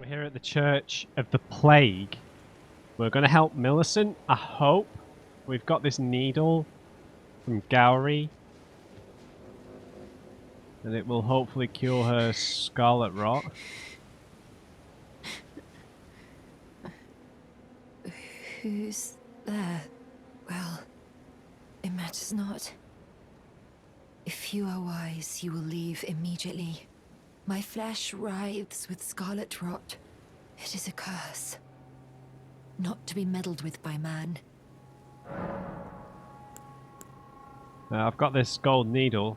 We're here at the Church of the Plague. We're going to help Millicent, I hope. We've got this needle from Gowry. And it will hopefully cure her scarlet rot. Who's there? Well, it matters not. If you are wise, you will leave immediately. My flesh writhes with scarlet rot. It is a curse. Not to be meddled with by man. I've got this gold needle.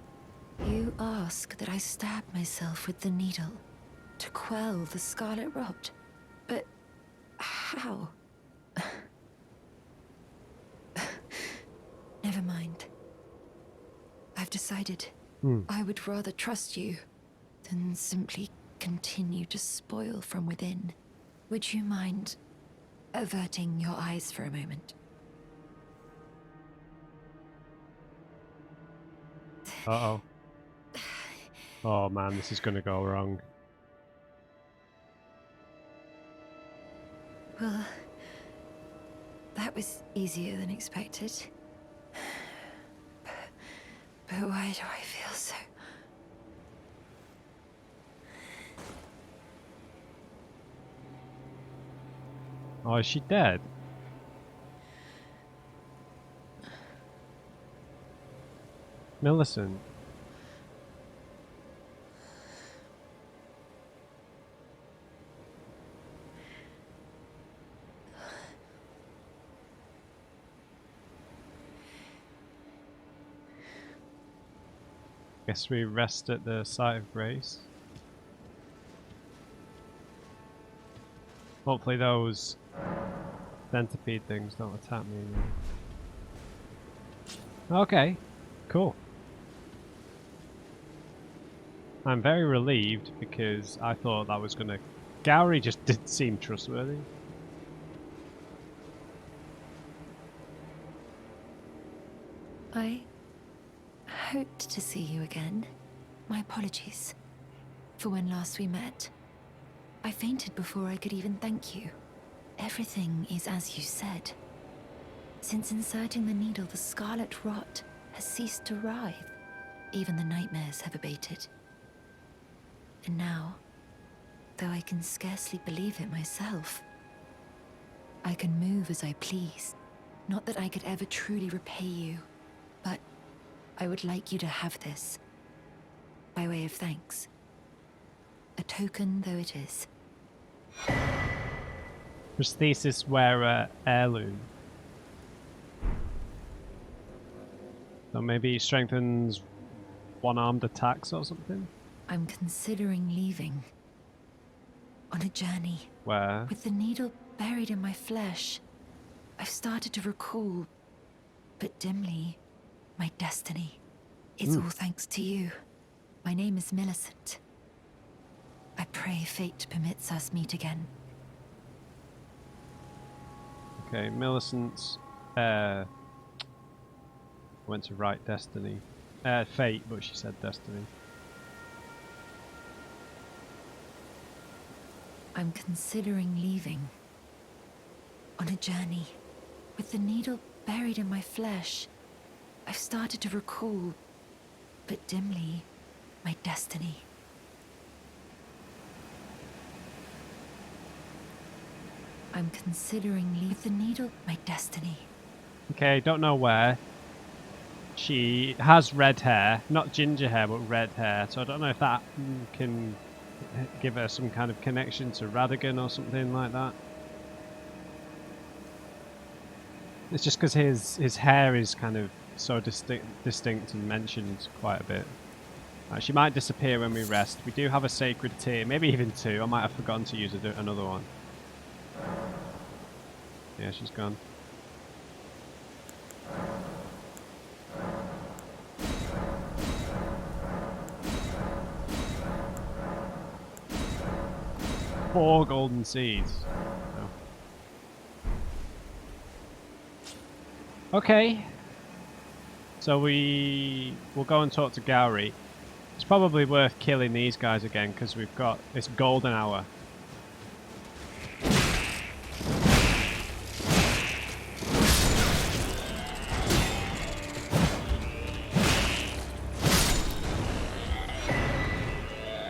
You ask that I stab myself with the needle to quell the scarlet rot. But how? Never mind. I've decided I would rather trust you than simply continue to spoil from within. Would you mind averting your eyes for a moment? Uh-oh. Oh man, this is going to go wrong. Well, that was easier than expected. But why do I feel so... Oh, is she dead? Millicent. Guess we rest at the site of grace. Hopefully those centipede things don't attack me. Okay, cool. I'm very relieved because I thought that was gonna... Gowry just didn't seem trustworthy. I hoped to see you again. My apologies for when last we met. I fainted before I could even thank you. Everything is as you said. Since inserting the needle, the scarlet rot has ceased to writhe. Even the nightmares have abated. And now, though I can scarcely believe it myself, I can move as I please. Not that I could ever truly repay you, but I would like you to have this, by way of thanks. A token though it is. Prosthesis wearer heirloom. So maybe it strengthens one-armed attacks or something? I'm considering leaving. On a journey. Where? With the needle buried in my flesh, I've started to recall, but dimly, my destiny. It's all thanks to you. My name is Millicent. I pray fate permits us meet again. Okay, Millicent's went to write destiny. Fate, but she said destiny. I'm considering leaving. On a journey. With the needle buried in my flesh, I've started to recall, but dimly, my destiny. I'm considering leave the needle, my destiny. Okay, don't know where. She has red hair, not ginger hair, but red hair. So I don't know if that can give her some kind of connection to Radigan or something like that. It's just because his hair is kind of so distinct and mentioned quite a bit. She might disappear when we rest. We do have a sacred tear, maybe even two. I might have forgotten to use another one. Yeah, she's gone. Four golden seeds. Oh. Okay. So we'll go and talk to Gowry. It's probably worth killing these guys again because we've got this golden hour.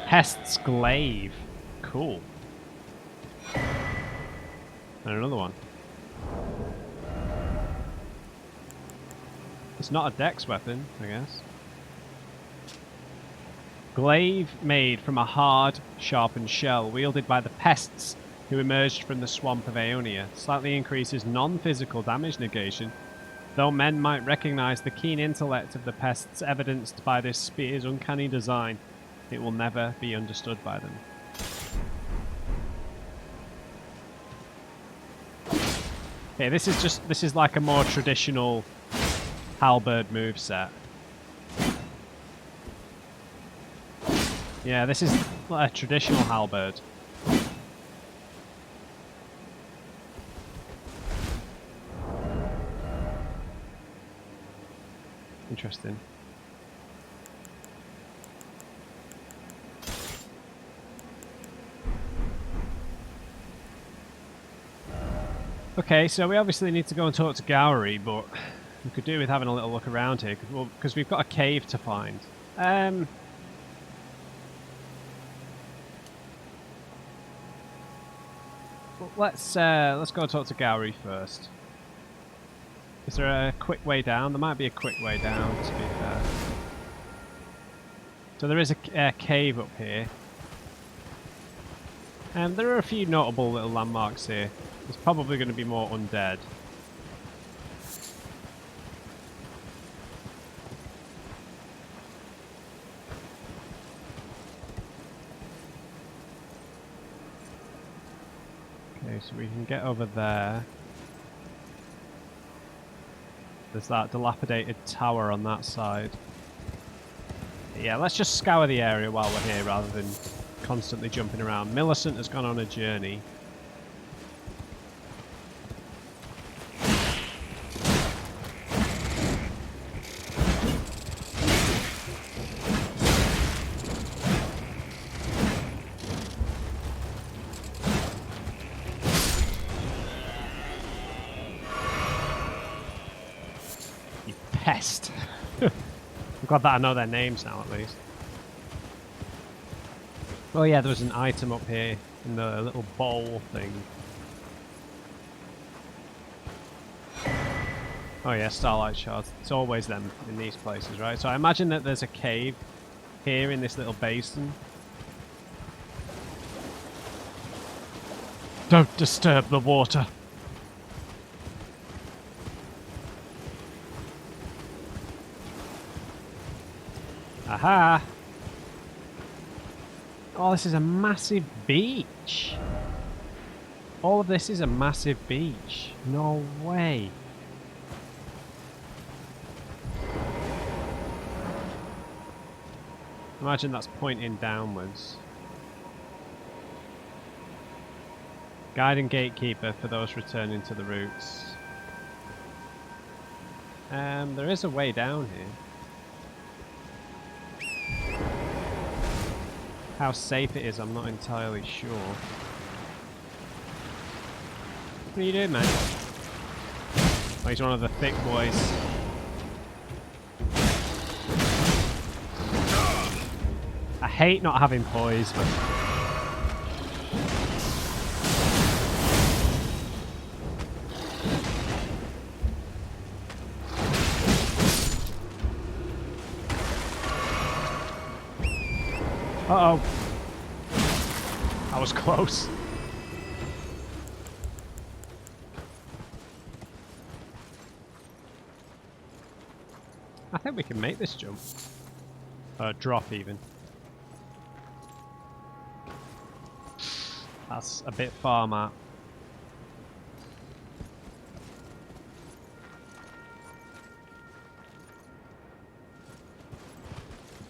Pest's glaive. Cool. And another one. It's not a dex weapon, I guess. Glaive made from a hard, sharpened shell wielded by the pests who emerged from the swamp of Aeonia. Slightly increases non-physical damage negation, though men might recognize the keen intellect of the pests evidenced by this spear's uncanny design. It will never be understood by them. Okay, this is like a more traditional halberd moveset. Yeah, this is a traditional halberd. Interesting. Okay, so we obviously need to go and talk to Gowry, but we could do with having a little look around here, because we've got a cave to find. Let's go talk to Gowry first. Is there a quick way down? There might be a quick way down, to be fair. So there is a cave up here. There are a few notable little landmarks here. There's probably going to be more undead. Okay, so we can get over there. There's that dilapidated tower on that side. Yeah, let's just scour the area while we're here rather than constantly jumping around. Millicent has gone on a journey. Pest. I'm glad that I know their names now, at least. Oh yeah, there was an item up here in the little bowl thing. Oh yeah, starlight shards. It's always them in these places, right? So I imagine that there's a cave here in this little basin. Don't disturb the water. Aha! Oh, this is a massive beach. All of this is a massive beach. No way. Imagine that's pointing downwards. Guide and gatekeeper for those returning to the roots. There is a way down here. How safe it is, I'm not entirely sure. What are you doing, man? Oh, he's one of the thick boys. I hate not having poise, but... Uh-oh. That was close. I think we can make this jump. Drop even. That's a bit far, Matt.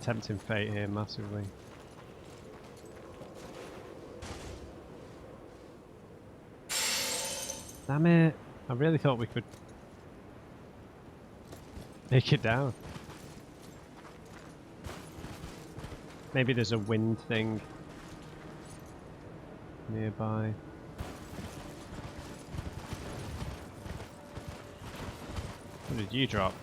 Tempting fate here massively. Damn it. I really thought we could make it down. Maybe there's a wind thing nearby. What did you drop?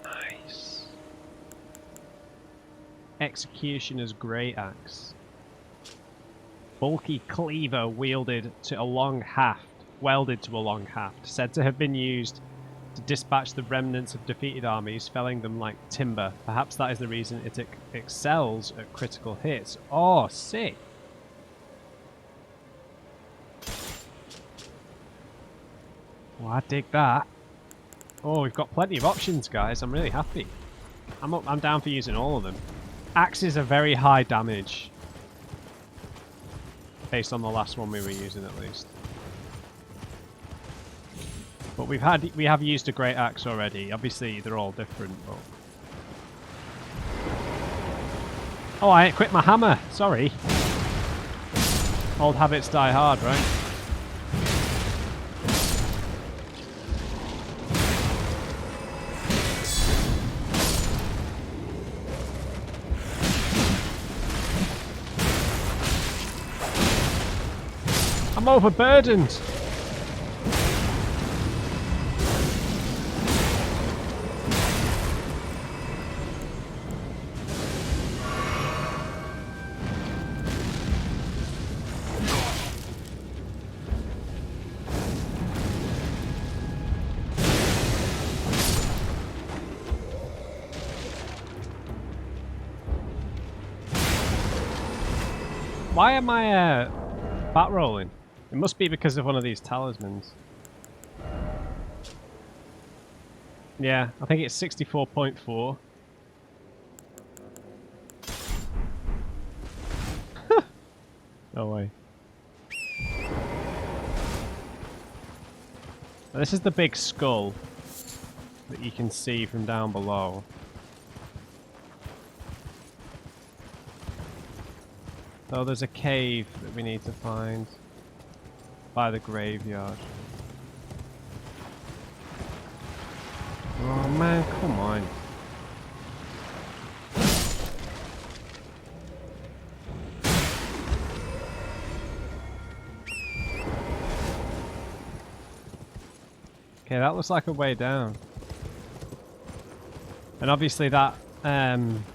Nice. Executioner's Great Axe. Bulky cleaver wielded to a long haft, welded to a long haft, said to have been used to dispatch the remnants of defeated armies, felling them like timber. Perhaps that is the reason it excels at critical hits. Oh, sick. Oh, I dig that. Oh, we've got plenty of options, guys. I'm really happy. I'm down for using all of them. Axes are very high damage. Based on the last one we were using, at least. But we have used a great axe already. Obviously, they're all different. But... oh, I quit my hammer. Sorry. Old habits die hard, right? I'm overburdened. Why am I bat rolling? It must be because of one of these talismans. Yeah, I think it's 64.4. No way. Now, this is the big skull that you can see from down below. So there's a cave that we need to find by the graveyard. Oh man, come on. Okay, that looks like a way down. And obviously that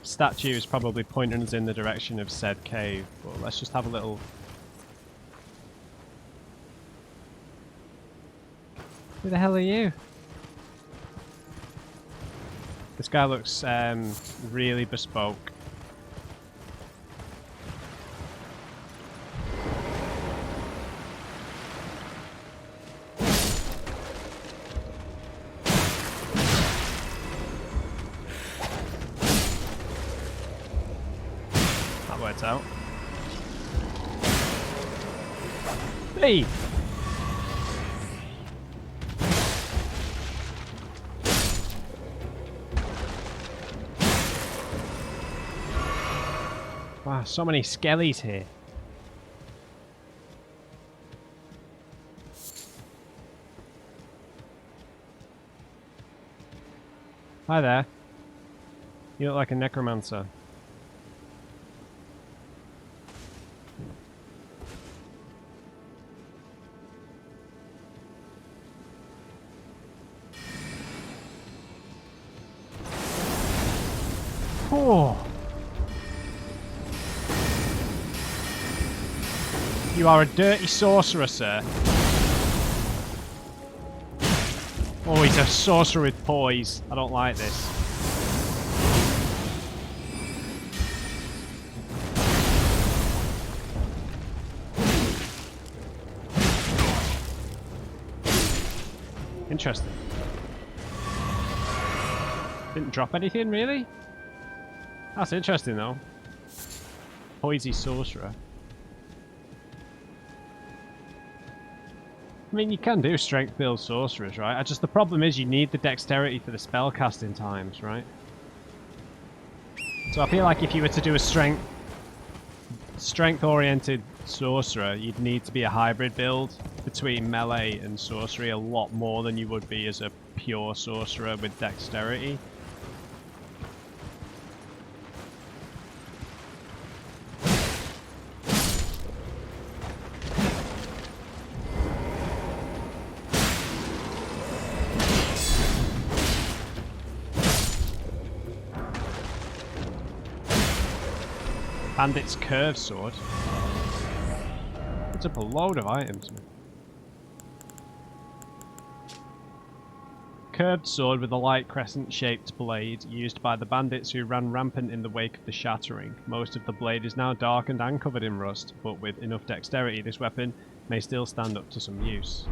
statue is probably pointing us in the direction of said cave. But let's just have a little... Who the hell are you? This guy looks really bespoke. That works out. Hey! Wow, so many skellies here. Hi there. You look like a necromancer. Oh. You are a dirty sorcerer, sir. Oh, he's a sorcerer with poise. I don't like this. Interesting. Didn't drop anything, really? That's interesting, though. Poisey sorcerer. I mean, you can do strength-build sorcerers, right? The problem is you need the dexterity for the spell casting times, right? So I feel like if you were to do a strength-oriented sorcerer, you'd need to be a hybrid build between melee and sorcery a lot more than you would be as a pure sorcerer with dexterity. Bandit's curved sword. It's up a load of items, man. Curved sword with a light crescent-shaped blade used by the bandits who ran rampant in the wake of the shattering. Most of the blade is now darkened and covered in rust, but with enough dexterity this weapon may still stand up to some use.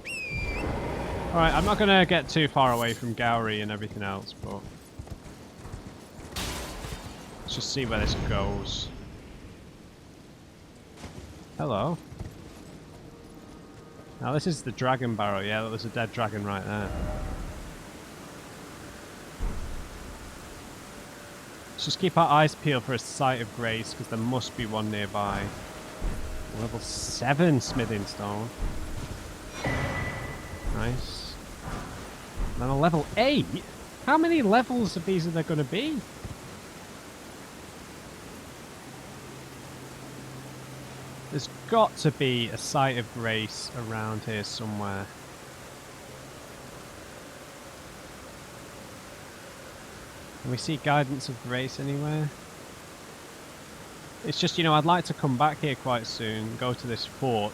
Alright, I'm not going to get too far away from Gowry and everything else, but let's just see where this goes. Hello. Now this is the dragon barrow. Yeah, there's a dead dragon right there. Let's just keep our eyes peeled for a site of grace, because there must be one nearby. Level 7 smithing stone. Nice. And then a level 8? How many levels of these are there going to be? There's got to be a site of grace around here somewhere. Can we see guidance of grace anywhere? It's just, you know, I'd like to come back here quite soon, go to this fort.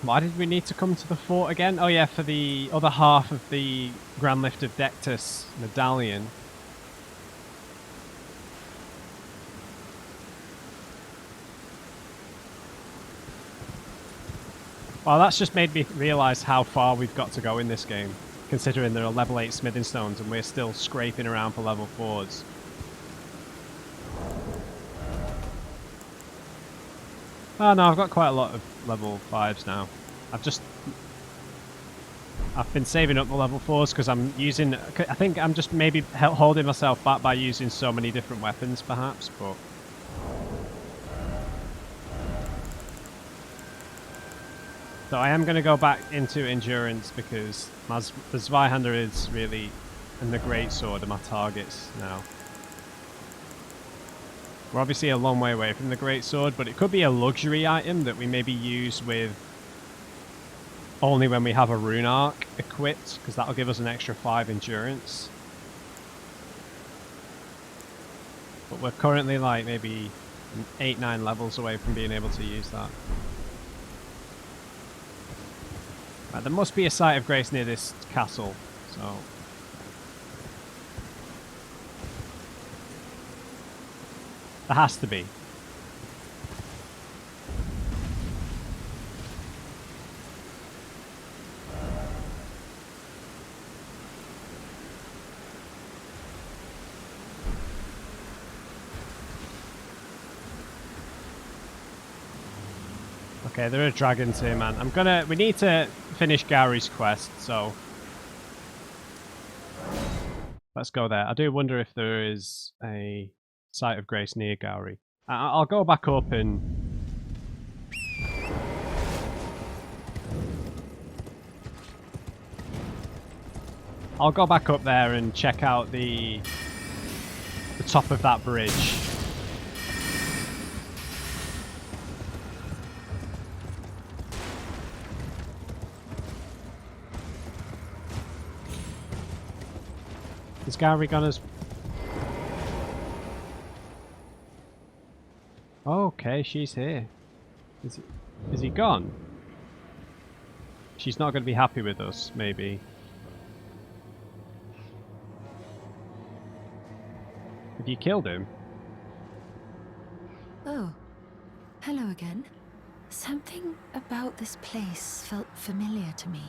Why did we need to come to the fort again? Oh yeah, for the other half of the Grand Lift of Dectus medallion. Well, that's just made me realise how far we've got to go in this game, considering there are level 8 smithing stones and we're still scraping around for level 4s. Oh no, I've got quite a lot of level 5s now. I've been saving up the level 4s because I'm using... I think I'm just maybe holding myself back by using so many different weapons, perhaps, but... So I am going to go back into endurance because the Zweihander is really, and the Greatsword are my targets now. We're obviously a long way away from the Greatsword, but it could be a luxury item that we maybe use with only when we have a rune arc equipped, because that'll give us an extra 5 endurance. But we're currently like maybe 8-9 levels away from being able to use that. Right, there must be a site of grace near this castle, so... There has to be. Okay, there are dragons here, man. We need to finish Gowry's quest, so... Let's go there. I do wonder if there is a site of grace near Gowry. I'll go back up and... I'll go back up there and check out the top of that bridge. Is Gowry gone as... Okay, she's here. Is he gone? She's not going to be happy with us, maybe. Have you killed him? Oh, hello again. Something about this place felt familiar to me,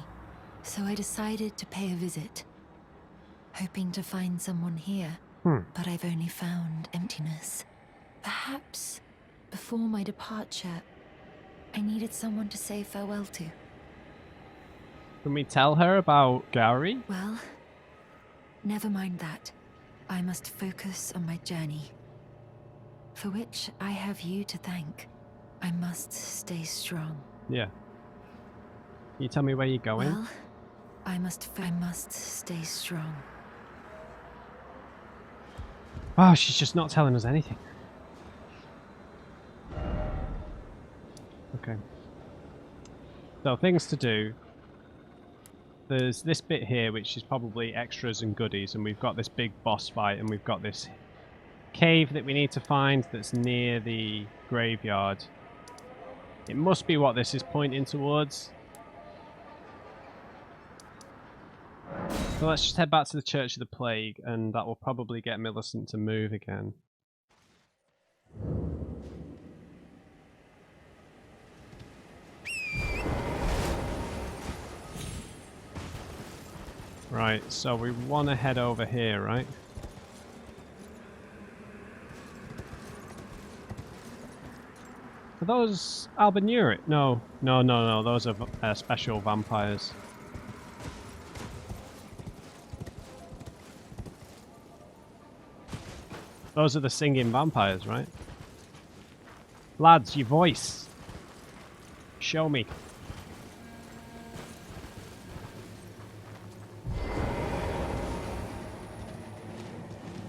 so I decided to pay a visit. Hoping to find someone here, but I've only found emptiness. Perhaps, before my departure, I needed someone to say farewell to. Can we tell her about Gowry? Well, never mind that. I must focus on my journey, for which I have you to thank. I must stay strong. Yeah. Can you tell me where you're going? Well, I must stay strong. Oh, she's just not telling us anything. Okay. So, things to do. there's this bit here which is probably extras and goodies, and we've got this big boss fight, and we've got this cave that we need to find that's near the graveyard. It must be what this is pointing towards. So let's just head back to the Church of the Plague, and that will probably get Millicent to move again. Right, so we want to head over here, right? Are those albinuric? No, those are special vampires. Those are the singing vampires, right? Lads, your voice. Show me.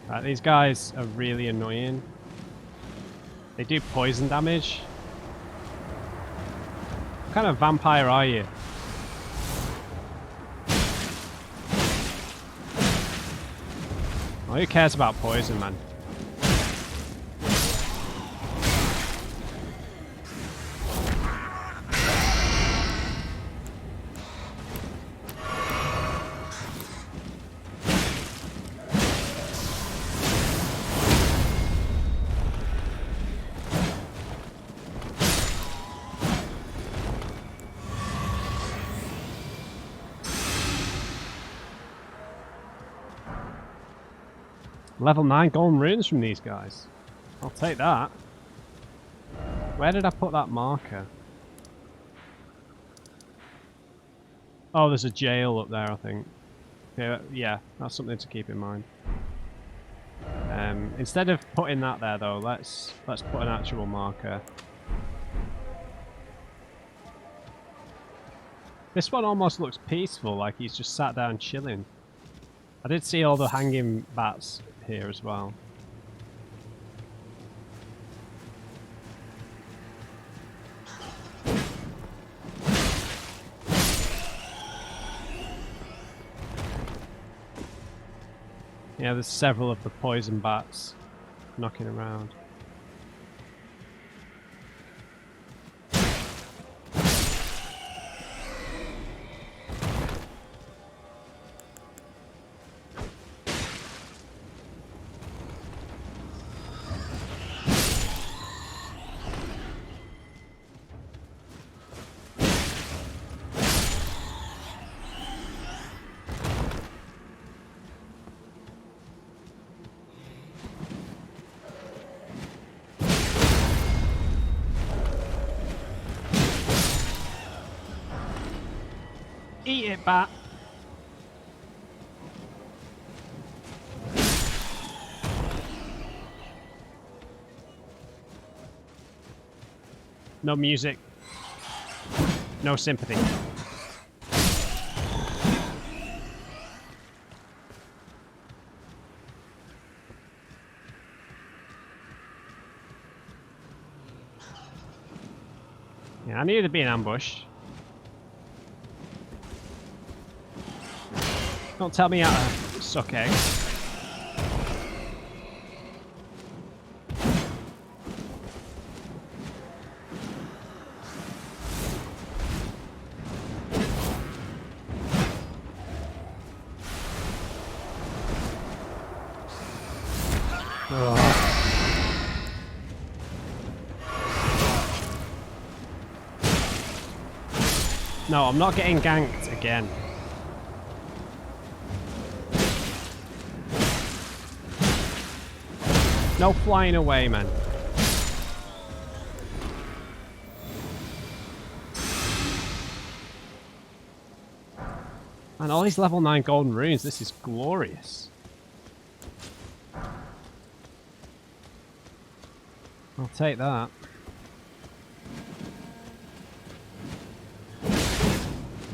Right, these guys are really annoying. They do poison damage. What kind of vampire are you? Well, who cares about poison, man? Level 9 golden runes from these guys. I'll take that. Where did I put that marker? Oh, there's a jail up there, I think. Yeah, that's something to keep in mind. Instead of putting that there, though, let's put an actual marker. This one almost looks peaceful, like he's just sat down chilling. I did see all the hanging bats here as well. Yeah, there's several of the poison bats knocking around. Eat it, bat. No music. No sympathy. Yeah, I needed to be in ambush. Don't tell me how to suck eggs. No, I'm not getting ganked again. No flying away, man. And all these level 9 golden runes, this is glorious. I'll take that.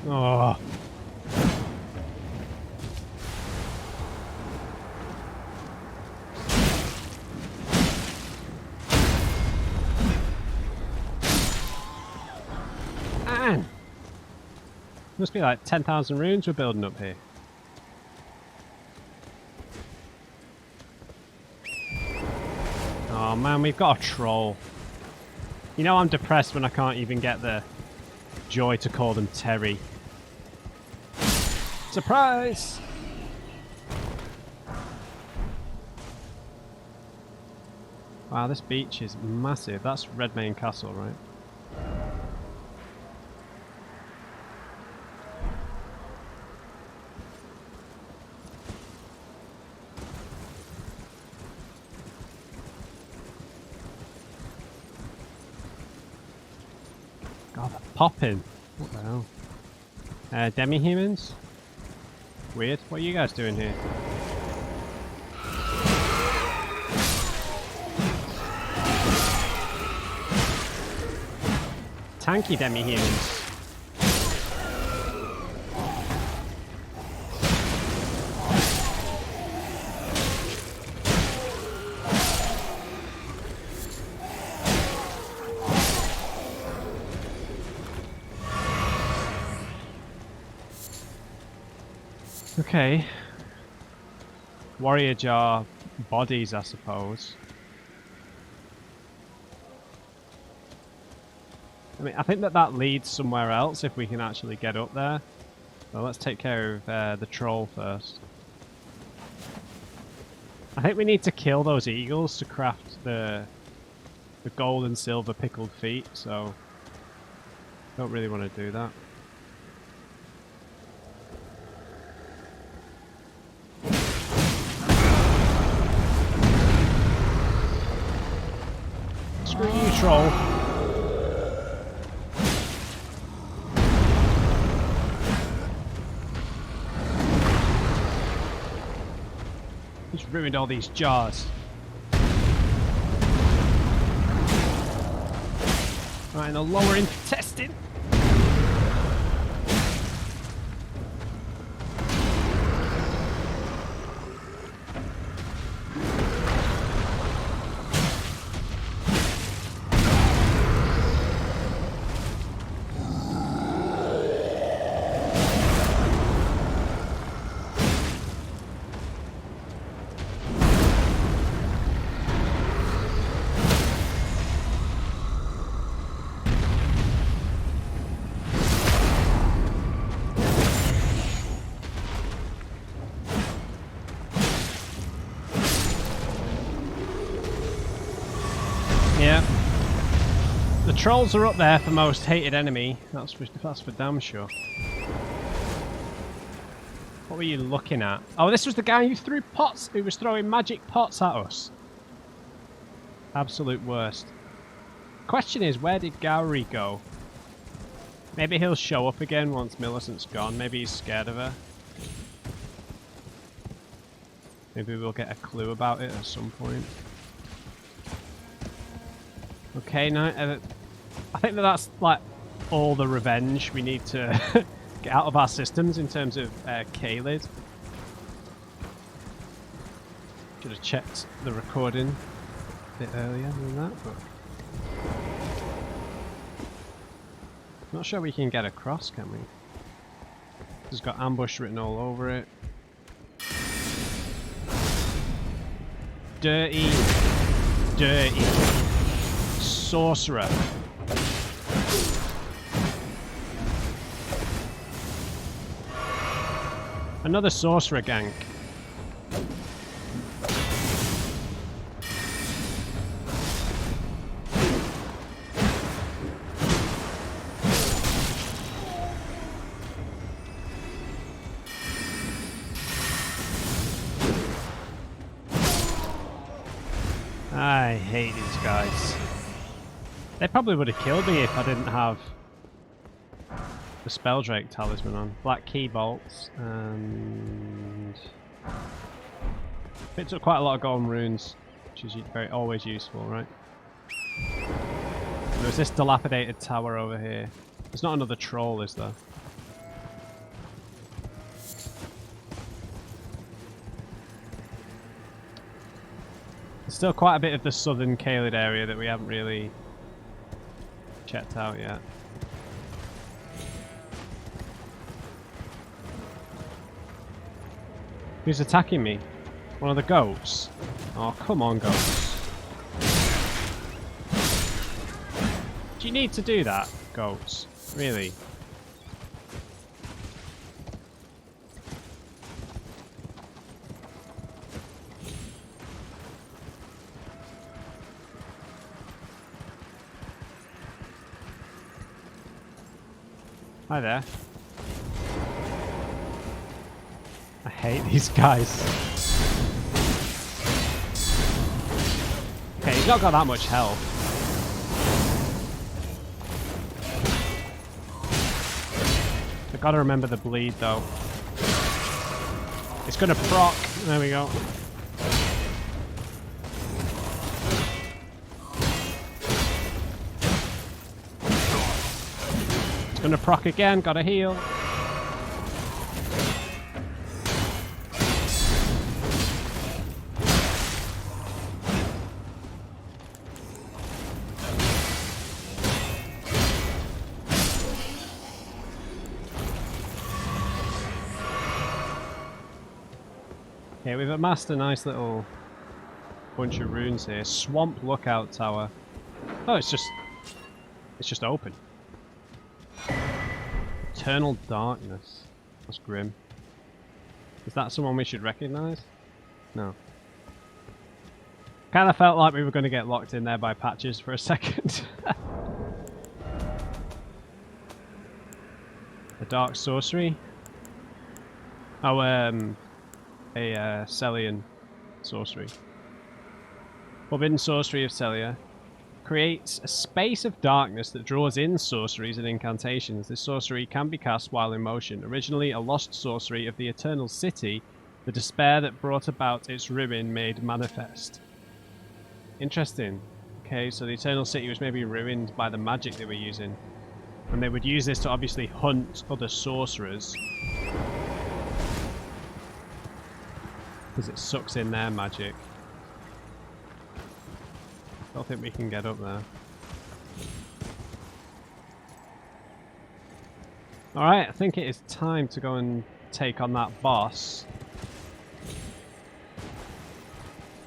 Oh. Must be like 10,000 runes we're building up here. Oh man, we've got a troll. You know I'm depressed when I can't even get the joy to call them Terry. Surprise! Wow, this beach is massive. That's Redmane Castle, right? God, they're popping. What the hell? Demi-humans? Weird. What are you guys doing here? Tanky demi-humans. Okay. Warrior jar bodies, I suppose. I mean, I think that leads somewhere else if we can actually get up there. So let's take care of the troll first. I think we need to kill those eagles to craft the gold and silver pickled feet, so don't really want to do that. Screw you, troll. Just ruined all these jars. Right, in the lower intestine. Yeah. The trolls are up there for most hated enemy. That's for damn sure. What were you looking at? Oh, this was the guy who threw pots, who was throwing magic pots at us. Absolute worst. Question is, where did Gowry go? Maybe he'll show up again once Millicent's gone. Maybe he's scared of her. Maybe we'll get a clue about it at some point. Okay, now I think that's like all the revenge we need to get out of our systems in terms of Caelid. Should have checked the recording a bit earlier than that, but not sure we can get across, can we? It's got ambush written all over it. Dirty, dirty sorcerer. Another sorcerer gank. I hate these guys. They probably would have killed me if I didn't have the Spelldrake talisman on. Black key bolts and picked up quite a lot of golden runes, which is always useful, right? There's this dilapidated tower over here. There's not another troll, is there? There's still quite a bit of the southern Caelid area that we haven't really checked out yet. Who's attacking me? One of the goats? Oh, come on, goats. Do you need to do that, goats? Really? Hi there. I hate these guys. Okay, he's not got that much health. I've got to remember the bleed though. It's gonna proc. There we go. It's gonna proc again, gotta heal. Okay, we've amassed a nice little bunch of runes here. Swamp Lookout Tower. Oh, it's just open. Eternal Darkness. That's grim. Is that someone we should recognize? No. Kind of felt like we were going to get locked in there by patches for a second. A Dark Sorcery. Oh, a Celian sorcery. Forbidden Sorcery of Celia creates a space of darkness that draws in sorceries and incantations. This sorcery can be cast while in motion. Originally a lost sorcery of the Eternal City, the despair that brought about its ruin made manifest. Interesting. Okay, so the Eternal City was maybe ruined by the magic they were using. And they would use this to obviously hunt other sorcerers. Because it sucks in their magic. Don't think we can get up there. Alright, I think it is time to go and take on that boss.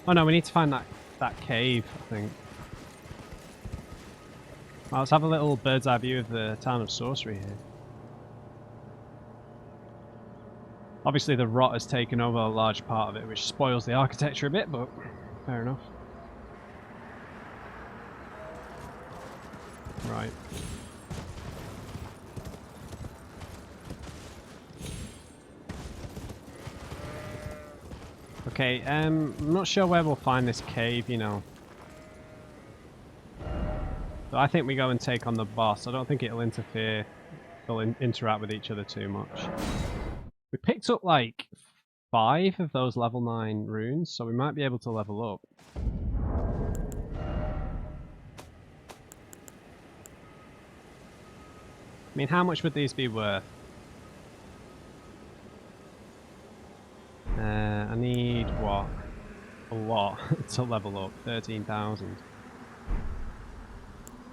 Oh no, we need to find that cave, I think. Well, let's have a little bird's eye view of the town of Sorcery here. Obviously the rot has taken over a large part of it, which spoils the architecture a bit, but fair enough. Right. Okay, I'm not sure where we'll find this cave, you know. So I think we go and take on the boss. I don't think it'll interfere. They'll interact with each other too much. We picked up like 5 of those level 9 runes, so we might be able to level up. I mean, how much would these be worth? I need what? A lot to level up. 13,000.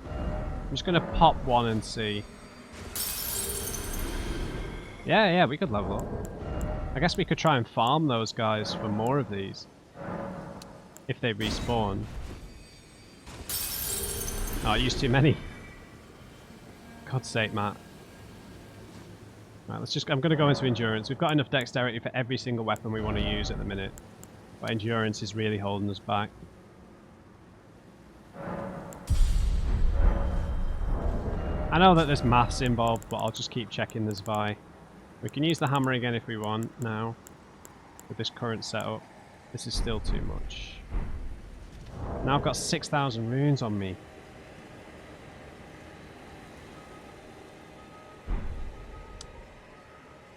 I'm just gonna pop one and see. Yeah, we could level up. I guess we could try and farm those guys for more of these. If they respawn. Oh, I used too many. God's sake, Matt. Right, let's just... I'm going to go into Endurance. We've got enough Dexterity for every single weapon we want to use at the minute. But Endurance is really holding us back. I know that there's maths involved, but I'll just keep checking the Zvi. We can use the hammer again if we want now. With this current setup. This is still too much. Now I've got 6,000 runes on me.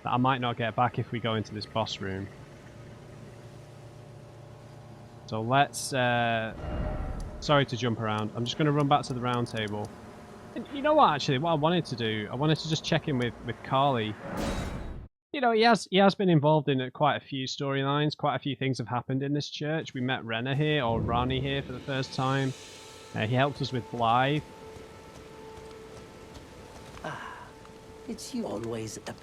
That I might not get back if we go into this boss room. So let's... sorry to jump around. I'm just going to run back to the round table. And you know what, actually, what I wanted to do, I wanted to just check in with Carly. You know, he has been involved in quite a few storylines. Quite a few things have happened in this church. We met Renna here, or Rani here for the first time. He helped us with Blythe. It's you always at the...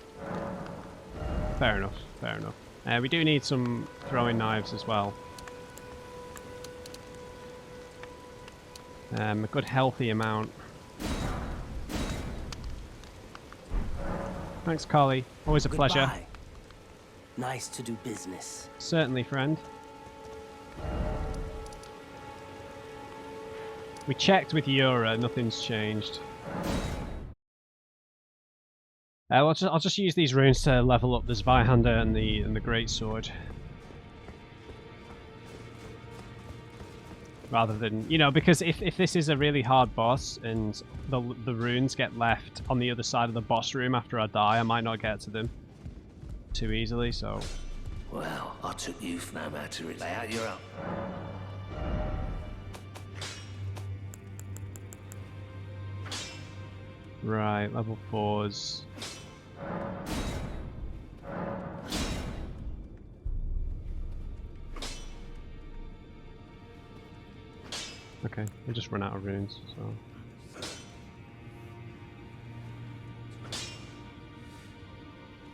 Fair enough, fair enough. We do need some throwing knives as well. A good healthy amount. Thanks, Carly. Always a pleasure. Nice to do business. Certainly, friend. We checked with Yura, nothing's changed. I'll just use these runes to level up the Zweihander and the Greatsword. Rather than, you know, because if this is a really hard boss and the runes get left on the other side of the boss room after I die, I might not get to them too easily, so... Well, I took youth no matter to lay out your own. Right, level 4s. Okay, we just run out of runes, so...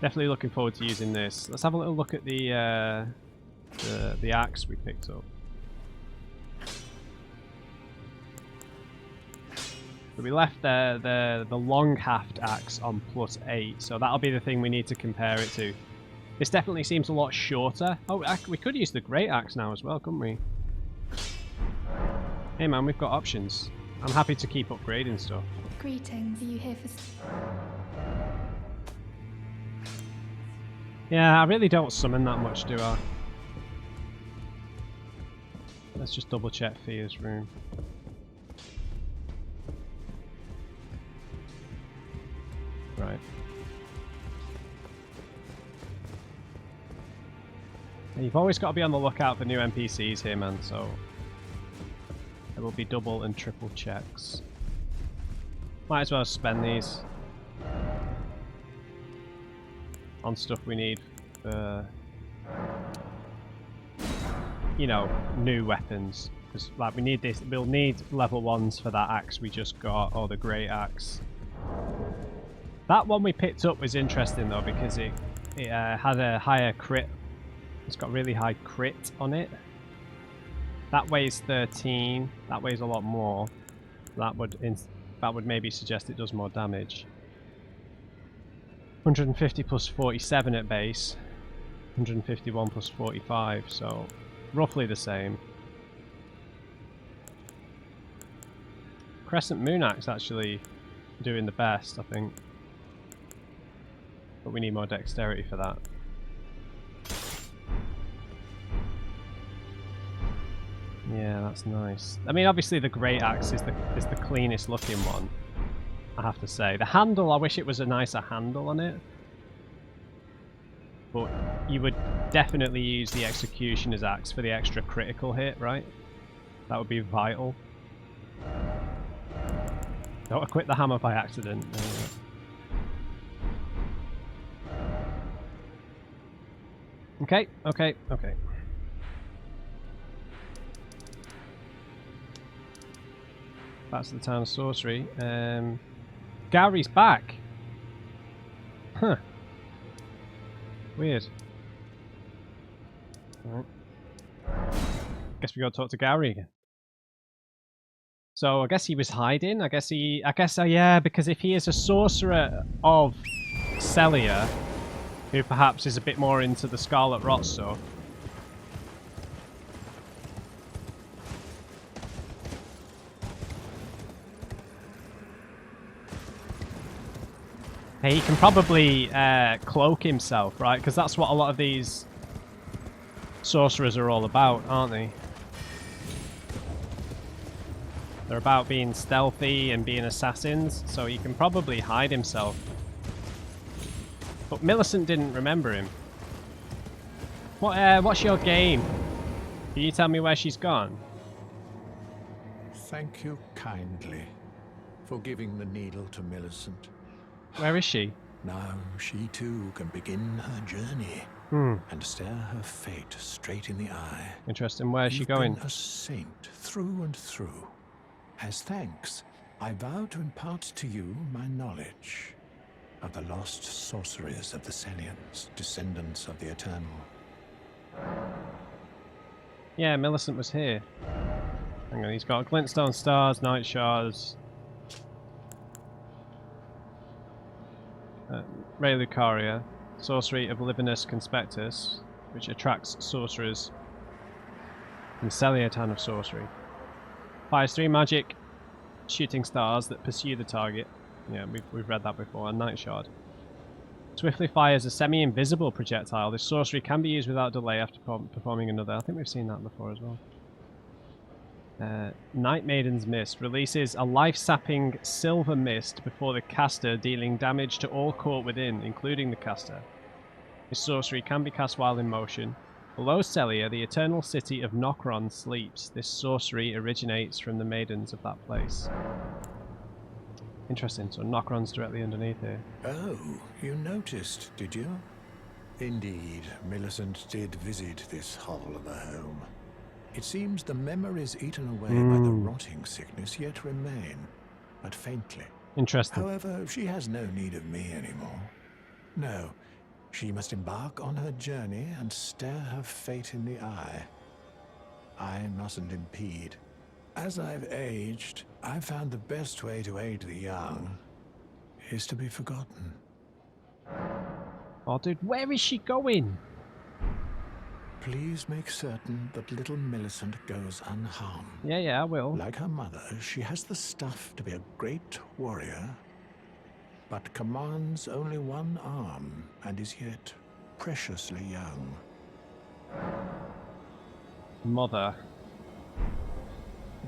Definitely looking forward to using this. Let's have a little look at the axe we picked up. So we left the long haft axe on +8, so that'll be the thing we need to compare it to. This definitely seems a lot shorter. Oh, we could use the great axe now as well, couldn't we? Hey man, we've got options. I'm happy to keep upgrading stuff. Greetings, are you here for... Yeah, I really don't summon that much, do I? Let's just double check Fia's room. Right. You've always got to be on the lookout for new NPCs here, man, so... There will be double and triple checks. Might as well spend these on stuff we need for, you know, new weapons. Because like we need this, we'll need level 1s for that axe we just got, or the great axe. That one we picked up was interesting though because it had a higher crit. It's got really high crit on it. That weighs 13. That weighs a lot more. That would maybe suggest it does more damage. 150 plus 47 at base. 151 plus 45, so roughly the same. Crescent Moon Axe actually doing the best, I think. But we need more dexterity for that. Yeah, that's nice. I mean, obviously the Great Axe is the cleanest looking one, I have to say. The handle, I wish it was a nicer handle on it. But you would definitely use the Executioner's Axe for the extra critical hit, right? That would be vital. Don't equip the hammer by accident. Okay, okay, okay. Back to the town of Sorcery. Gowry's back. Huh. Weird. Alright. Guess we gotta talk to Gowry again. So I guess he was hiding. I guess yeah, because if he is a sorcerer of Celia, who perhaps is a bit more into the Scarlet Rot stuff. He can probably cloak himself, right? Because that's what a lot of these sorcerers are all about, aren't they? They're about being stealthy and being assassins, so he can probably hide himself. But Millicent didn't remember him. What's your game? Can you tell me where she's gone? Thank you kindly for giving the needle to Millicent. Where is she? Now she too can begin her journey and stare her fate straight in the eye. Interesting. Where is she You've going? been a saint through and through. As thanks, I vow to impart to you my knowledge of the lost sorceries of the Celians, descendants of the Eternal. Yeah, Millicent was here. Hang on, he's got glintstone stars, night shards. Ray Lucaria, Sorcery of Livinus Conspectus, which attracts sorcerers. And Celia, Town of Sorcery. Fires 3 magic shooting stars that pursue the target. Yeah, we've read that before. And Night Shard. Swiftly fires a semi-invisible projectile. This sorcery can be used without delay after performing another. I think we've seen that before as well. Night Maiden's Mist releases a life-sapping silver mist before the caster, dealing damage to all caught within, including the caster. This sorcery can be cast while in motion. Below Celia, the eternal city of Nokron sleeps. This sorcery originates from the maidens of that place. Interesting, so Nokron's directly underneath here. Oh, you noticed, did you? Indeed, Millicent did visit this hovel of a home. It seems the memories eaten away by the rotting sickness yet remain, but faintly. Interesting. However, she has no need of me anymore. No, she must embark on her journey and stare her fate in the eye. I mustn't impede. As I've aged, I've found the best way to aid the young is to be forgotten. Oh, dude, where is she going? Please make certain that little Millicent goes unharmed. Yeah, I will. Like her mother, she has the stuff to be a great warrior, but commands only one arm and is yet preciously young. Mother.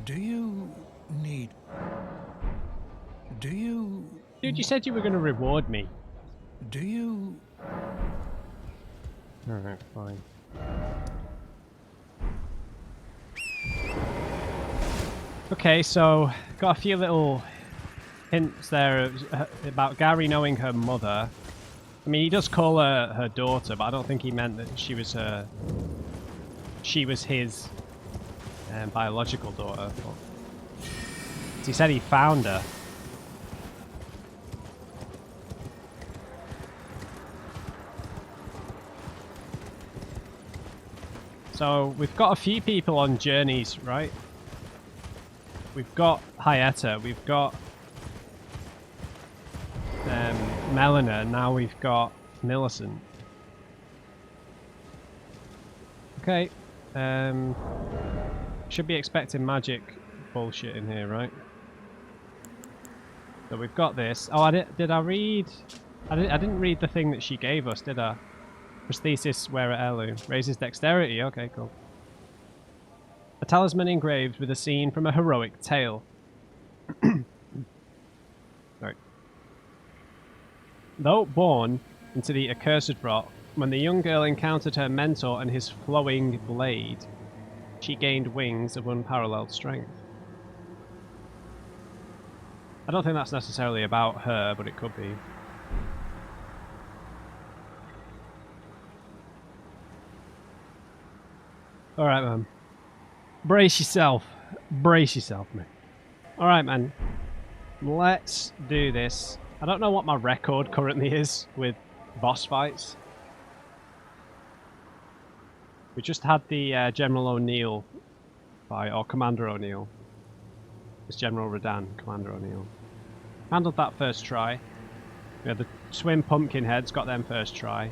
Do you need... Do you... Dude, you said you were going to reward me. Do you... Alright, fine. Okay, so got a few little hints there about Gowry knowing her mother. I mean, he does call her her daughter, but I don't think he meant that she was her. She was his biological daughter. But he said he found her. So we've got a few people on journeys, right? We've got Hyetta, we've got Melina, now we've got Millicent. Okay. Should be expecting magic bullshit in here, right? So we've got this. Oh, did I read? I didn't read the thing that she gave us, did I? Prosthesis wearer heirloom. Raises dexterity. Okay, cool. A talisman engraved with a scene from a heroic tale. Sorry. Though born into the accursed rot, when the young girl encountered her mentor and his flowing blade, she gained wings of unparalleled strength. I don't think that's necessarily about her, but it could be. Alright, man. Brace yourself. Brace yourself, man. Alright, man. Let's do this. I don't know what my record currently is with boss fights. We just had the General O'Neill fight, or Commander O'Neill. It's General Radan, Commander O'Neill. Handled that first try. We had the twin pumpkin heads, got them first try.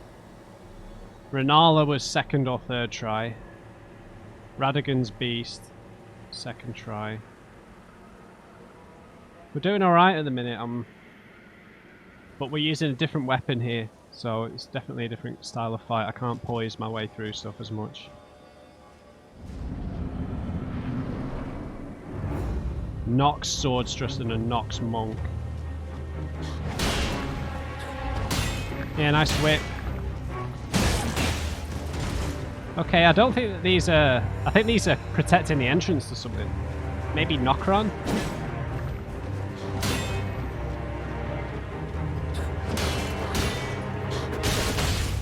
Renala was second or third try. Radagon's Beast, second try. We're doing alright at the minute, but we're using a different weapon here, so it's definitely a different style of fight. I can't poise my way through stuff as much. Nox Swordstrust and a Nox Monk. Yeah, nice whip. Okay, I don't think that these are... I think these are protecting the entrance to something. Maybe Nokron?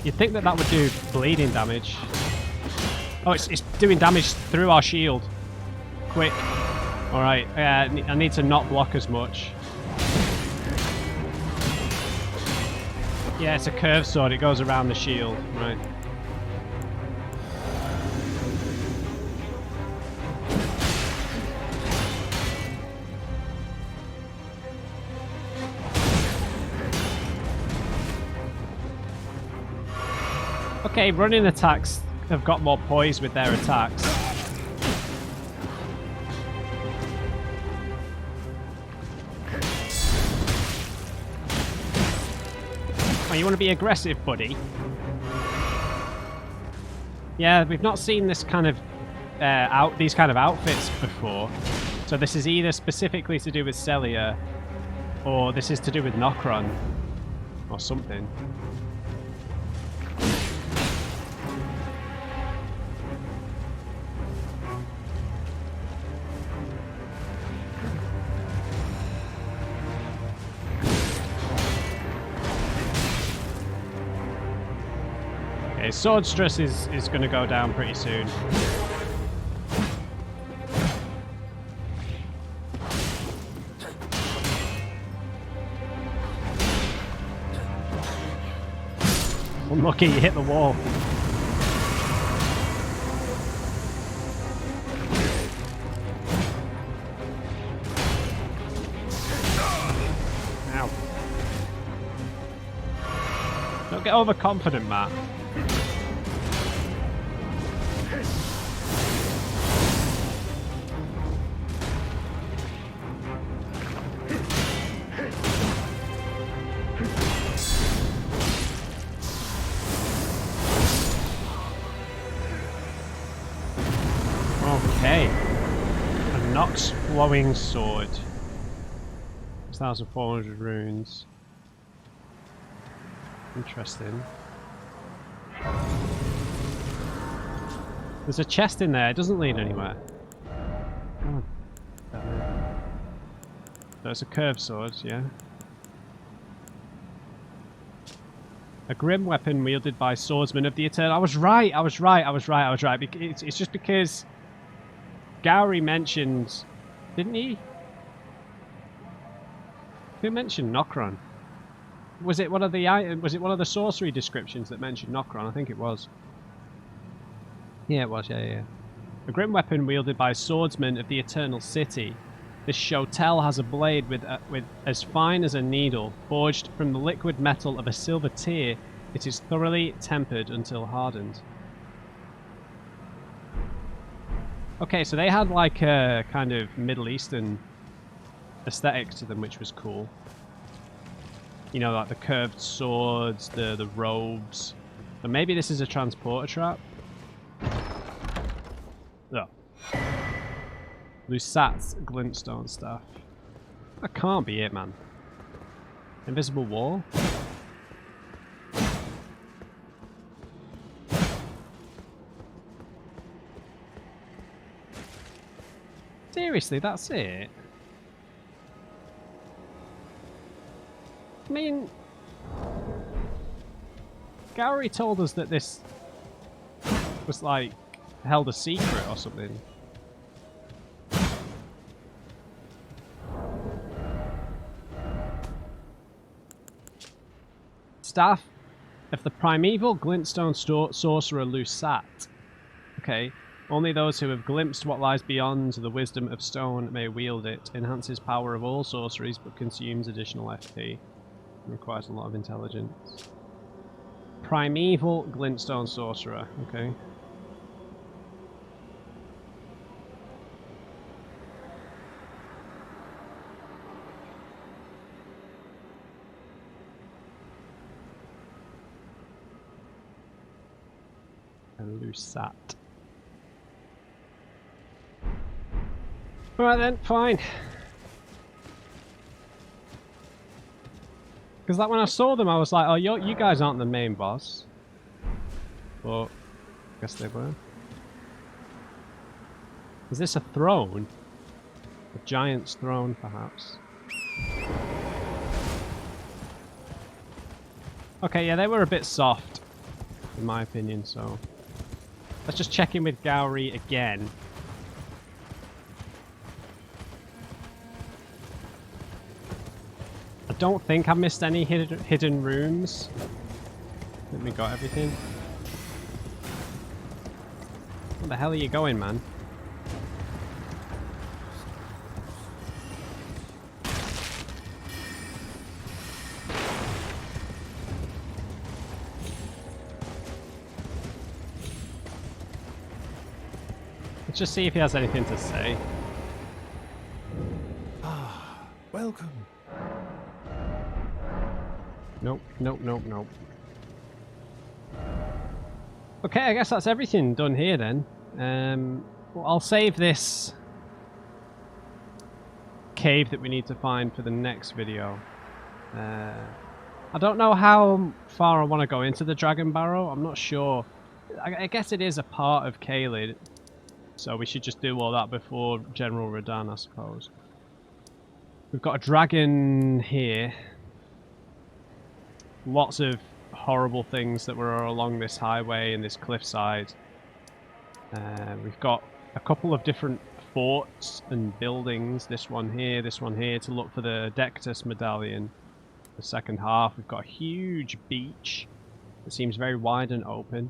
You'd think that that would do bleeding damage. Oh, it's doing damage through our shield. Quick. Alright, I need to not block as much. Yeah, it's a curved sword. It goes around the shield. Right. Okay, running attacks have got more poise with their attacks. Oh, you want to be aggressive, buddy? Yeah, we've not seen this kind of these kind of outfits before. So this is either specifically to do with Celia, or this is to do with Nokron, or something. Okay, Swordstress is going to go down pretty soon. Unlucky, you hit the wall. Ow. Don't get overconfident, Matt. Okay. A Nox Flowing Sword. 6,400 runes. Interesting. There's a chest in there. It doesn't lead anywhere. Oh, damn it. So it's a curved sword, yeah. A grim weapon wielded by swordsmen of the Eternal. I was right. It's just because Gowry mentioned, didn't he? Who mentioned Nokron? Was it one of the sorcery descriptions that mentioned Nokron? I think it was. Yeah, it was. Yeah. A grim weapon wielded by swordsmen of the Eternal City. This Shotel has a blade with as fine as a needle, forged from the liquid metal of a silver tear. It is thoroughly tempered until hardened. Okay, so they had like a kind of Middle Eastern aesthetic to them, which was cool. You know, like the curved swords, the robes. But maybe this is a transporter trap. Oh. Lusat's glintstone staff. That can't be it, man. Invisible wall? Seriously, that's it? I mean, Gowry told us that this was like held a secret or something. Staff of the primeval glintstone sorcerer Lusat. Okay. Only those who have glimpsed what lies beyond the wisdom of stone may wield it. Enhances power of all sorceries, but consumes additional FP. Requires a lot of intelligence. Primeval glintstone sorcerer. Okay. Lusat. Alright then, fine. Because like when I saw them, I was like, oh, you guys aren't the main boss. But I guess they were. Is this a throne? A giant's throne, perhaps? Okay, yeah, they were a bit soft, in my opinion, so... Let's just check in with Gowry again. I don't think I missed any hidden rooms. I think we got everything. Where the hell are you going, man? Let's just see if he has anything to say. Ah, welcome. Nope, nope, nope, nope. Okay, I guess that's everything done here then. Well, I'll save this cave that we need to find for the next video. I don't know how far I want to go into the Dragon Barrow. I'm not sure. I guess it is a part of Caelid, so we should just do all that before General Radahn, I suppose. We've got a dragon here. Lots of horrible things that were along this highway and this cliffside. We've got a couple of different forts and buildings. This one here to look for the Dectus medallion. The second half, we've got a huge beach that seems very wide and open.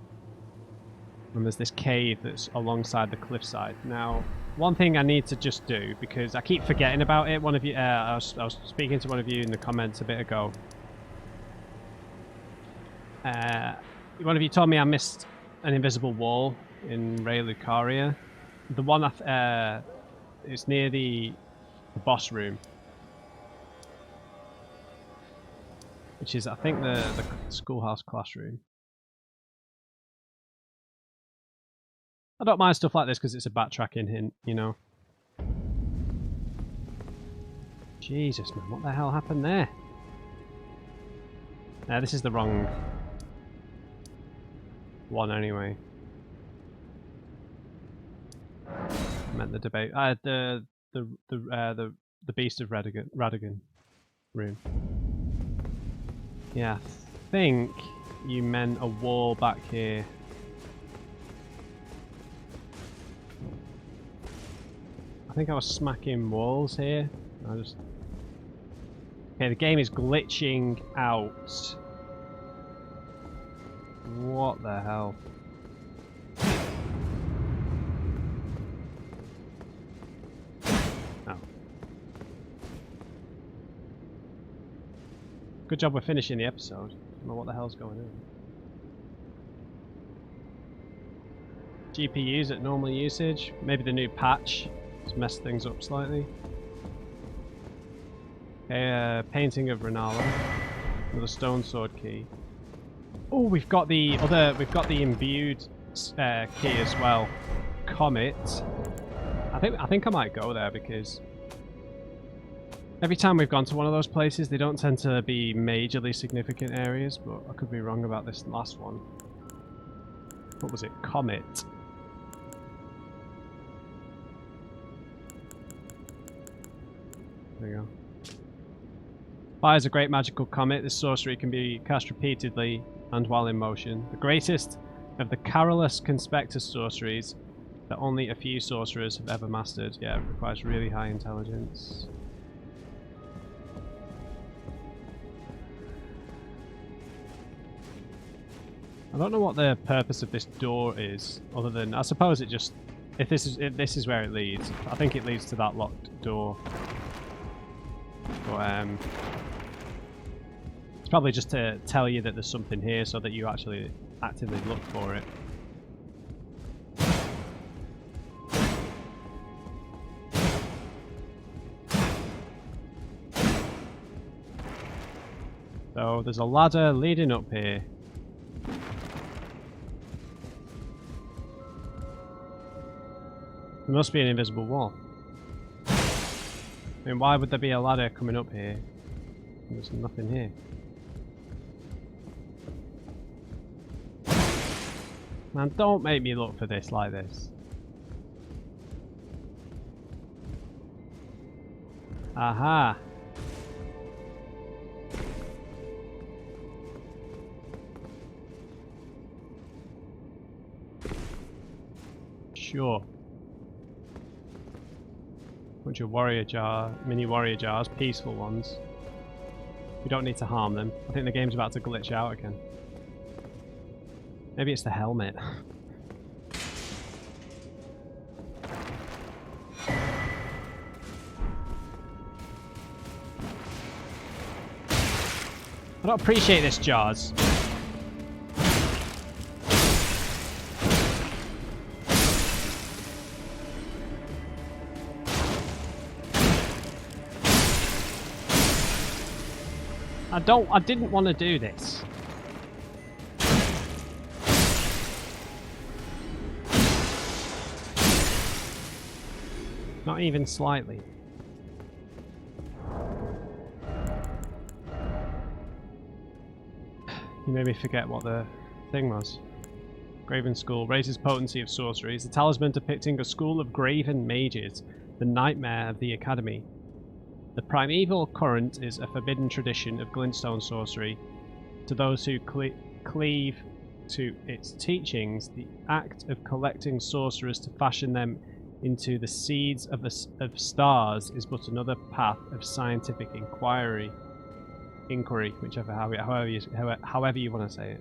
And there's this cave that's alongside the cliffside. Now, one thing I need to just do, because I keep forgetting about it. One of you, I was speaking to one of you in the comments a bit ago. One of you told me I missed an invisible wall in Ray Lucaria. The one it's near the boss room, which is, I think, the schoolhouse classroom. I don't mind stuff like this because it's a backtracking hint, you know. Jesus, man, what the hell happened there? This is the wrong one anyway. I meant the debate. The Beast of Radigan room. Yeah, I think you meant a wall back here. I think I was smacking walls here. Okay, the game is glitching out. What the hell? Oh. Good job we're finishing the episode. I don't know what the hell's going on. GPUs at normal usage. Maybe the new patch has messed things up slightly. Okay, painting of Renala. Another stone sword key. Oh, we've got the imbued key as well. Comet. I think I might go there because every time we've gone to one of those places, they don't tend to be majorly significant areas, but I could be wrong about this last one. What was it? Comet. There you go. Fires a great magical comet. This sorcery can be cast repeatedly and while in motion. The greatest of the Carolus Conspectus sorceries that only a few sorcerers have ever mastered. Yeah, it requires really high intelligence. I don't know what the purpose of this door is, other than, I suppose it just, if this is where it leads. I think it leads to that locked door. But it's probably just to tell you that there's something here so that you actually actively look for it. So there's a ladder leading up here. There must be an invisible wall. I mean, why would there be a ladder coming up here? There's nothing here. Man, don't make me look for this like this. Aha! Sure. Bunch of mini warrior jars, peaceful ones. We don't need to harm them. I think the game's about to glitch out again. Maybe it's the helmet. I don't appreciate this, jars. I didn't want to do this. Not even slightly. You made me forget what the thing was. Graven School raises potency of sorcery. It's a talisman depicting a school of graven mages, the nightmare of the academy. The primeval current is a forbidden tradition of glintstone sorcery. To those who cleave to its teachings, the act of collecting sorcerers to fashion them into the seeds of stars is but another path of scientific inquiry, however you want to say it.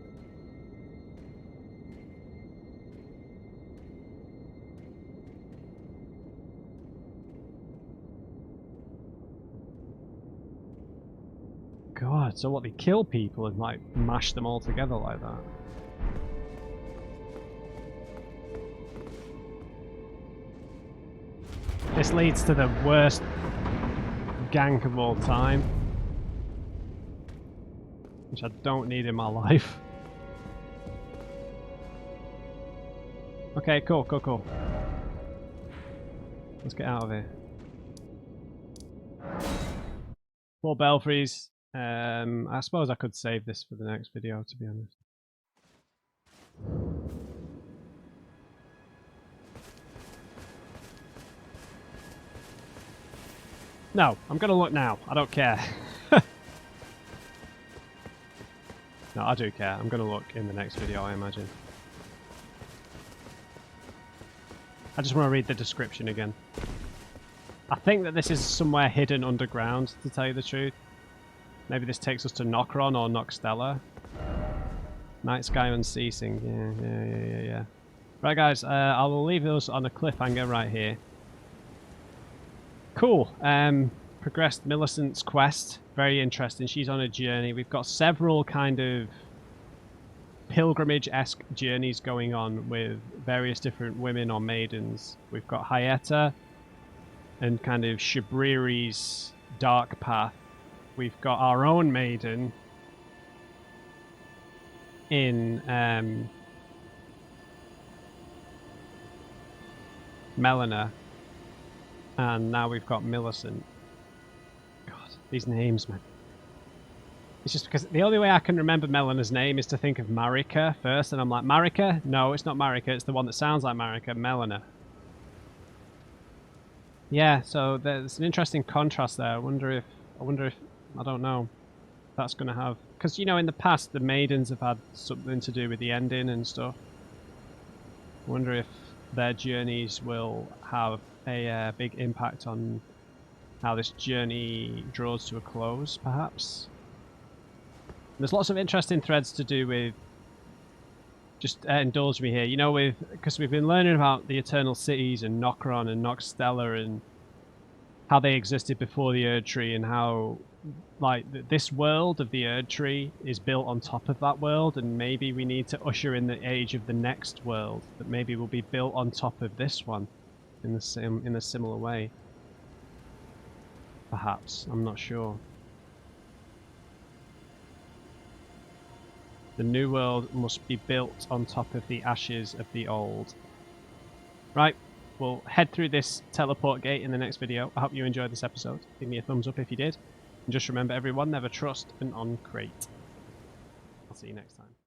God, so what, they kill people and like mash them all together like that? This leads to the worst gank of all time, which I don't need in my life. Okay, cool. Let's get out of here. 4 belfries. I suppose I could save this for the next video, to be honest. No, I'm gonna look now. I don't care. No, I do care. I'm gonna look in the next video, I imagine. I just want to read the description again. I think that this is somewhere hidden underground, to tell you the truth. Maybe this takes us to Nokron or Nokstella. Night sky unceasing. Yeah. Right, guys, I will leave us on a cliffhanger right here. Cool. Progressed Millicent's quest. Very interesting. She's on a journey. We've got several kind of pilgrimage-esque journeys going on with various different women or maidens. We've got Hyetta and kind of Shabriri's dark path. We've got our own maiden in Melina, and now we've got Millicent. God, these names, man. It's just because the only way I can remember Melina's name is to think of Marika first, and I'm like, Marika? No, it's not Marika, it's the one that sounds like Marika, Melina. Yeah, so there's an interesting contrast there. I wonder if I don't know, that's going to have... Because, you know, in the past, the maidens have had something to do with the ending and stuff. I wonder if their journeys will have a big impact on how this journey draws to a close, perhaps. There's lots of interesting threads to do with... Just indulge me here, you know, because we've been learning about the Eternal Cities and Nokron and Nokstella and how they existed before the Erd Tree, and how, like, this world of the Erd Tree is built on top of that world, and maybe we need to usher in the age of the next world that maybe will be built on top of this one in a similar way. Perhaps, I'm not sure. The new world must be built on top of the ashes of the old. Right, we'll head through this teleport gate in the next video. I hope you enjoyed this episode. Give me a thumbs up if you did. And just remember, everyone, never trust an on-crate. I'll see you next time.